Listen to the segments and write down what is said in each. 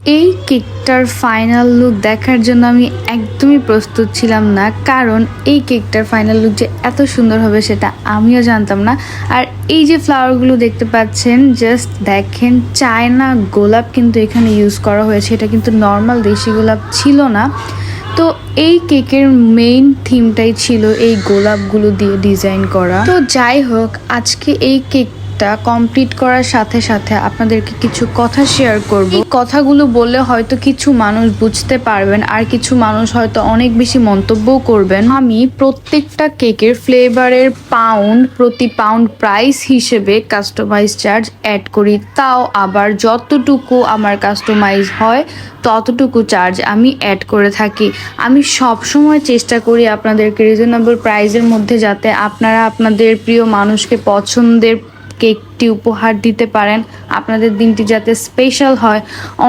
এই কেকটার final look দেখার জন্য আমি একদমই প্রস্তুত ছিলাম না, কারণ এই কেকটার ফাইনাল লুক যে এত সুন্দর হবে সেটা আমিও জানতাম না। আর এই যে ফ্লাওয়ারগুলো দেখতে পাচ্ছেন, জাস্ট দেখেন, চায়না গোলাপ কিন্তু এখানে ইউজ করা হয়েছে। এটা কিন্তু নর্মাল দেশি গোলাপ ছিল না। তো এই কেকের মেইন থিমটাই ছিল এই গোলাপগুলো দিয়ে ডিজাইন করা। তো যাই হোক, আজকে এই কেকটা কমপ্লিট করার সাথে সাথে আপনাদেরকে কিছু কথা শেয়ার করব। এই কথাগুলো বললে হয়তো কিছু মানুষ বুঝতে পারবেন, আর কিছু মানুষ হয়তো অনেক বেশি মন্তব্যও করবেন। আমি প্রত্যেকটা কেকের ফ্লেভারের প্রতি পাউন্ড প্রাইস হিসেবে কাস্টমাইজ চার্জ অ্যাড করি, তাও আবার যতটুকু আমার কাস্টমাইজ হয় ততটুকু চার্জ আমি অ্যাড করে থাকি। আমি সব সময় চেষ্টা করি আপনাদেরকে রিজনেবল প্রাইসের মধ্যে, যাতে আপনারা আপনাদের প্রিয় মানুষকে পছন্দের কেকটি উপহার দিতে পারেন, আপনাদের দিনটি যাতে স্পেশাল হয়।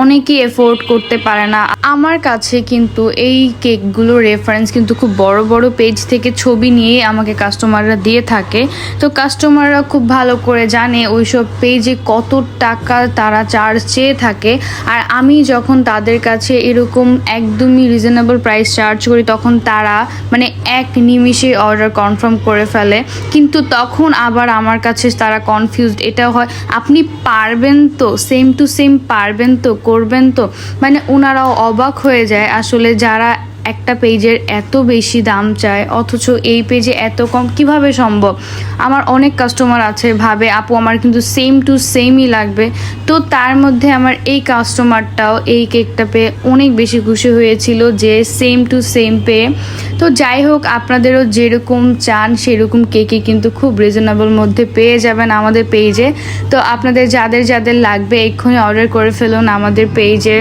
অনেকেই এফোর্ড করতে পারে না। আমার কাছে কিন্তু এই কেকগুলোর রেফারেন্স কিন্তু খুব বড় বড় পেজ থেকে ছবি নিয়ে আমাকে কাস্টমাররা দিয়ে থাকে। তো কাস্টমাররা খুব ভালো করে জানে ওইসব পেজে কত টাকা তারা চার্জ চেয়ে থাকে। আর আমি যখন তাদের কাছে এরকম একদমই রিজনেবল প্রাইস চার্জ করি, তখন তারা মানে এক নিমিষে অর্ডার কনফার্ম করে ফেলে। কিন্তু তখন আবার আমার কাছে তারা কনফিউজড এটাও হয়, আপনি পারবেন তো, সেম টু সেম পারবেন তো, করবেন তো। মানে ওনারাও অবাক হয়ে যায় আসলে, যারা একটা পেজের এত বেশি দাম চায় অথচ এই পেজে এত কম কিভাবে সম্ভব। আমার অনেক কাস্টমার আছে ভাবে আপু আমার কিন্তু সেম টু সেমই লাগবে। তো তার মধ্যে আমার এই কাস্টমারটাও এই কেকটা পেয়ে অনেক বেশি খুশি হয়েছিল যে সেম টু সেম পেয়ে। তো যাই হোক, আপনাদেরও যেরকম চান সেরকম কেকই কিন্তু খুব রিজনেবল মধ্যে পেয়ে যাবেন আমাদের পেজে। তো আপনাদের যাদের যাদের লাগবে এক্ষুনি অর্ডার করে ফেলুন আমাদের পেজে।